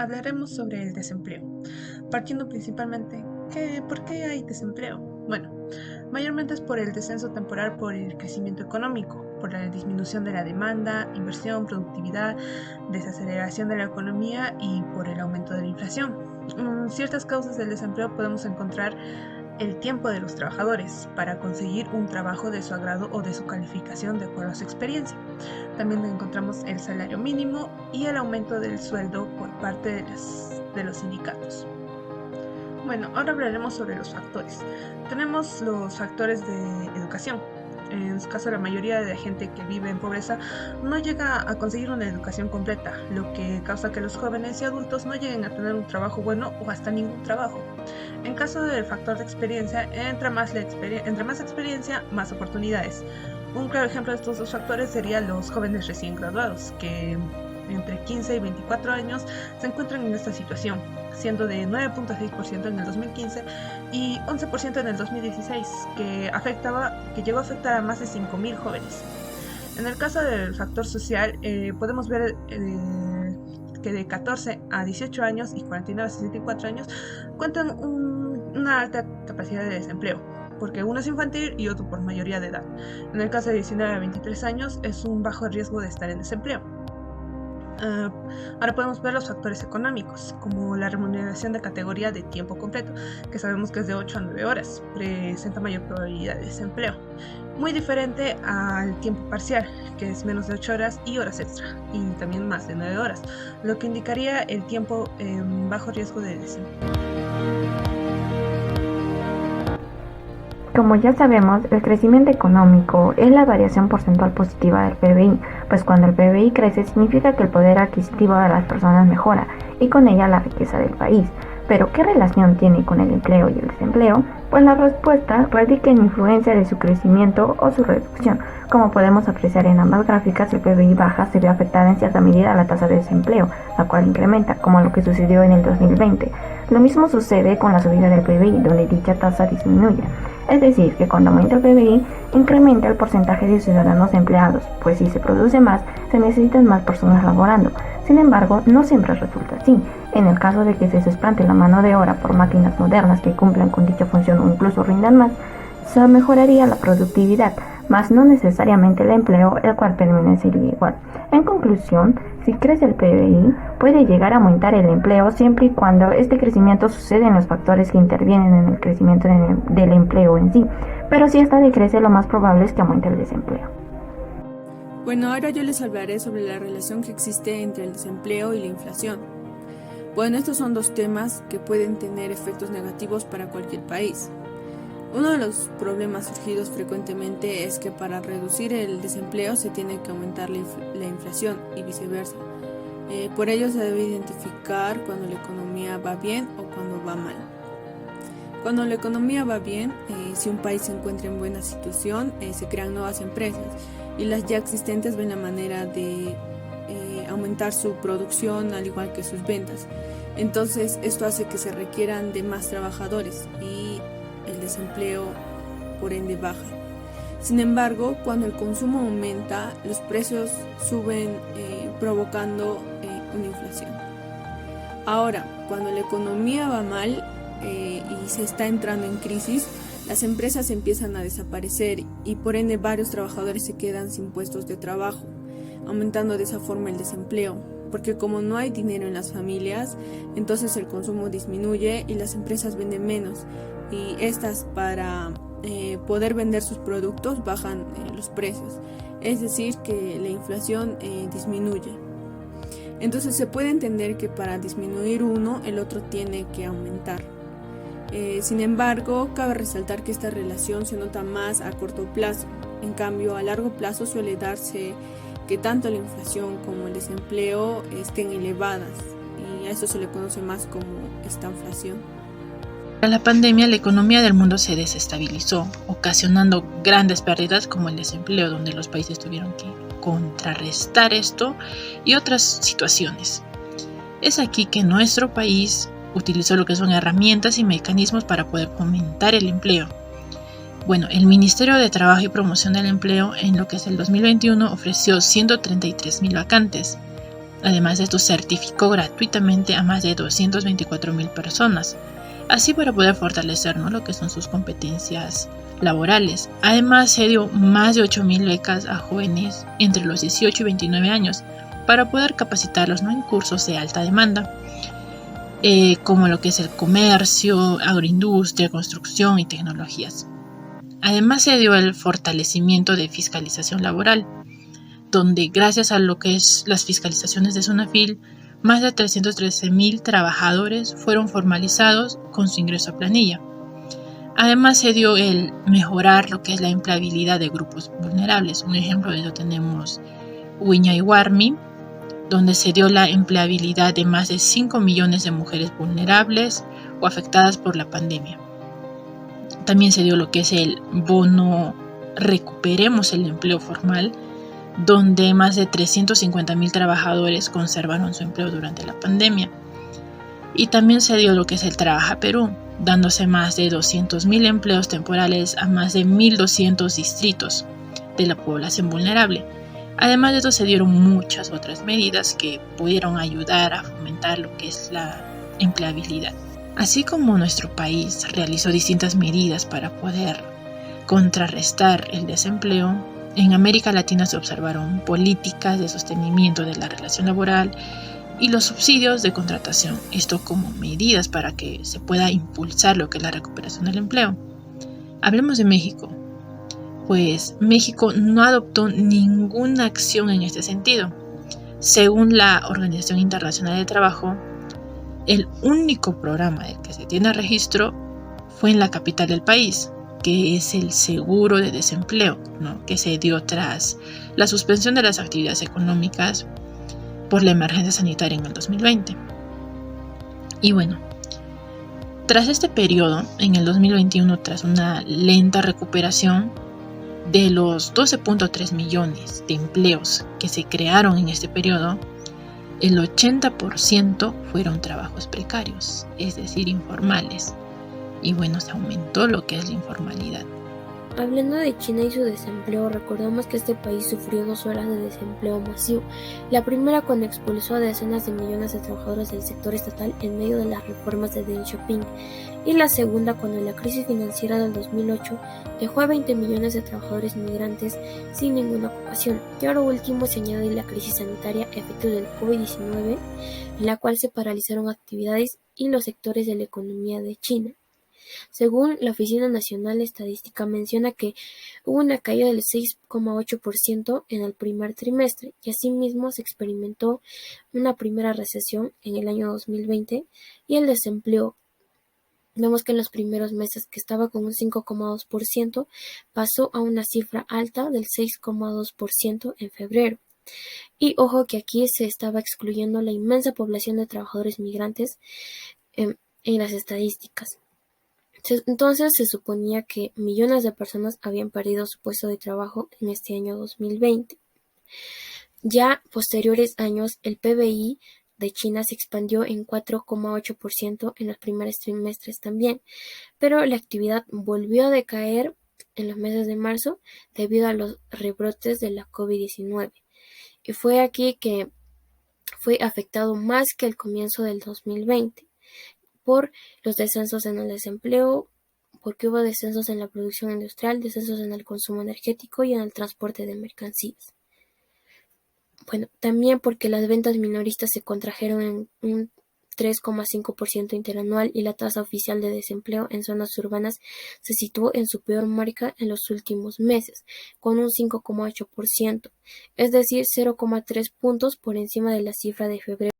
hablaremos sobre el desempleo, partiendo principalmente, ¿por qué hay desempleo? Bueno, mayormente es por el descenso temporal por el crecimiento económico, por la disminución de la demanda, inversión, productividad, desaceleración de la economía y por el aumento de la inflación. Ciertas causas del desempleo podemos encontrar el tiempo de los trabajadores para conseguir un trabajo de su agrado o de su calificación de acuerdo a su experiencia. También encontramos el salario mínimo y el aumento del sueldo por parte de los sindicatos. Bueno, ahora hablaremos sobre los factores. Tenemos los factores de educación. En su caso, la mayoría de la gente que vive en pobreza no llega a conseguir una educación completa, lo que causa que los jóvenes y adultos no lleguen a tener un trabajo bueno o hasta ningún trabajo. En caso del factor de experiencia, entre más experiencia, más oportunidades. Un claro ejemplo de estos dos factores serían los jóvenes recién graduados, que entre 15 y 24 años se encuentran en esta situación, siendo de 9.6% en el 2015 y 11% en el 2016, que llegó a afectar a más de 5.000 jóvenes. En el caso del factor social, podemos ver que de 14 a 18 años y 49 a 64 años cuentan una alta capacidad de desempleo, porque uno es infantil y otro por mayoría de edad. En el caso de 19 a 23 años es un bajo riesgo de estar en desempleo. Ahora podemos ver los factores económicos, como la remuneración de categoría de tiempo completo, que sabemos que es de 8 a 9 horas, presenta mayor probabilidad de desempleo. Muy diferente al tiempo parcial, que es menos de 8 horas y horas extra, y también más de 9 horas, lo que indicaría el tiempo en bajo riesgo de desempleo. Como ya sabemos, el crecimiento económico es la variación porcentual positiva del PBI, pues cuando el PBI crece significa que el poder adquisitivo de las personas mejora y con ella la riqueza del país. Pero, ¿qué relación tiene con el empleo y el desempleo? Pues la respuesta radica en influencia de su crecimiento o su reducción. Como podemos apreciar en ambas gráficas, el PBI baja se ve afectada en cierta medida a la tasa de desempleo, la cual incrementa, como lo que sucedió en el 2020. Lo mismo sucede con la subida del PBI, donde dicha tasa disminuye. Es decir, que cuando aumenta el PBI, incrementa el porcentaje de ciudadanos empleados, pues si se produce más, se necesitan más personas laborando. Sin embargo, no siempre resulta así. En el caso de que se suplante la mano de obra por máquinas modernas que cumplan con dicha función o incluso rindan más, se mejoraría la productividad, mas no necesariamente el empleo, el cual permanecería igual. En conclusión, si crece el PBI, puede llegar a aumentar el empleo siempre y cuando este crecimiento sucede en los factores que intervienen en el crecimiento del empleo en sí, pero si esta decrece, lo más probable es que aumente el desempleo. Bueno, ahora yo les hablaré sobre la relación que existe entre el desempleo y la inflación. Bueno, estos son dos temas que pueden tener efectos negativos para cualquier país. Uno de los problemas surgidos frecuentemente es que para reducir el desempleo se tiene que aumentar la inflación y viceversa. Por ello se debe identificar cuando la economía va bien o cuando va mal. Cuando la economía va bien, si un país se encuentra en buena situación, se crean nuevas empresas y las ya existentes ven la manera de aumentar su producción al igual que sus ventas. Entonces esto hace que se requieran de más trabajadores y el desempleo por ende baja. Sin embargo, cuando el consumo aumenta, los precios suben provocando una inflación. Ahora, cuando la economía va mal y se está entrando en crisis, las empresas empiezan a desaparecer y por ende varios trabajadores se quedan sin puestos de trabajo, aumentando de esa forma el desempleo, porque como no hay dinero en las familias, entonces el consumo disminuye y las empresas venden menos y estas para poder vender sus productos bajan los precios, es decir que la inflación disminuye. Entonces se puede entender que para disminuir uno, el otro tiene que aumentar. Sin embargo, cabe resaltar que esta relación se nota más a corto plazo. En cambio, a largo plazo suele darse que tanto la inflación como el desempleo estén elevadas y a eso se le conoce más como estanflación. Tras la pandemia, la economía del mundo se desestabilizó, ocasionando grandes pérdidas como el desempleo, donde los países tuvieron que contrarrestar esto y otras situaciones. Es aquí que nuestro país utilizó lo que son herramientas y mecanismos para poder fomentar el empleo. Bueno, el Ministerio de Trabajo y Promoción del Empleo en lo que es el 2021 ofreció 133.000 vacantes. Además de esto, certificó gratuitamente a más de 224,000 personas, así para poder fortalecer, ¿no?, lo que son sus competencias laborales. Además, se dio más de 8,000 becas a jóvenes entre los 18 y 29 años para poder capacitarlos, ¿no?, en cursos de alta demanda, como lo que es el comercio, agroindustria, construcción y tecnologías. Además, se dio el fortalecimiento de fiscalización laboral, donde gracias a lo que es las fiscalizaciones de Sunafil, más de 313,000 trabajadores fueron formalizados con su ingreso a planilla. Además, se dio el mejorar lo que es la empleabilidad de grupos vulnerables. Un ejemplo de ello tenemos Wiña y Warmi, donde se dio la empleabilidad de más de 5 millones de mujeres vulnerables o afectadas por la pandemia. También se dio lo que es el bono Recuperemos el Empleo Formal, donde más de 350,000 trabajadores conservaron su empleo durante la pandemia. Y también se dio lo que es el Trabaja Perú, dándose más de 200,000 empleos temporales a más de 1,200 distritos de la población vulnerable. Además de esto, se dieron muchas otras medidas que pudieron ayudar a fomentar lo que es la empleabilidad. Así como nuestro país realizó distintas medidas para poder contrarrestar el desempleo, en América Latina se observaron políticas de sostenimiento de la relación laboral y los subsidios de contratación, esto como medidas para que se pueda impulsar lo que es la recuperación del empleo. Hablemos de México. Pues México no adoptó ninguna acción en este sentido. Según la Organización Internacional del Trabajo, el único programa del que se tiene registro fue en la capital del país, que es el seguro de desempleo, ¿no?, que se dio tras la suspensión de las actividades económicas por la emergencia sanitaria en el 2020. Y bueno, tras este periodo, en el 2021, tras una lenta recuperación, de los 12,3 millones de empleos que se crearon en este periodo, el 80% fueron trabajos precarios, es decir, informales. Y bueno, se aumentó lo que es la informalidad. Hablando de China y su desempleo, recordamos que este país sufrió 2 olas de desempleo masivo. La primera cuando expulsó a decenas de millones de trabajadores del sector estatal en medio de las reformas de Deng Xiaoping, y la segunda cuando la crisis financiera del 2008 dejó a 20 millones de trabajadores migrantes sin ninguna ocupación. Y ahora último se añade la crisis sanitaria efecto del COVID-19, en la cual se paralizaron actividades y los sectores de la economía de China. Según la Oficina Nacional de Estadística, menciona que hubo una caída del 6,8% en el primer trimestre y asimismo se experimentó una primera recesión en el año 2020 y el desempleo. Vemos que en los primeros meses, que estaba con un 5,2%, pasó a una cifra alta del 6,2% en febrero. Y ojo que aquí se estaba excluyendo la inmensa población de trabajadores migrantes en las estadísticas. Entonces se suponía que millones de personas habían perdido su puesto de trabajo en este año 2020. Ya posteriores años, el PBI de China se expandió en 4,8% en los primeros trimestres también, pero la actividad volvió a decaer en los meses de marzo debido a los rebrotes de la COVID-19. Y fue aquí que fue afectado más que el comienzo del 2020. Por los descensos en el desempleo, porque hubo descensos en la producción industrial, descensos en el consumo energético y en el transporte de mercancías. Bueno, también porque las ventas minoristas se contrajeron en un 3,5% interanual y la tasa oficial de desempleo en zonas urbanas se situó en su peor marca en los últimos meses, con un 5,8%, es decir, 0,3 puntos por encima de la cifra de febrero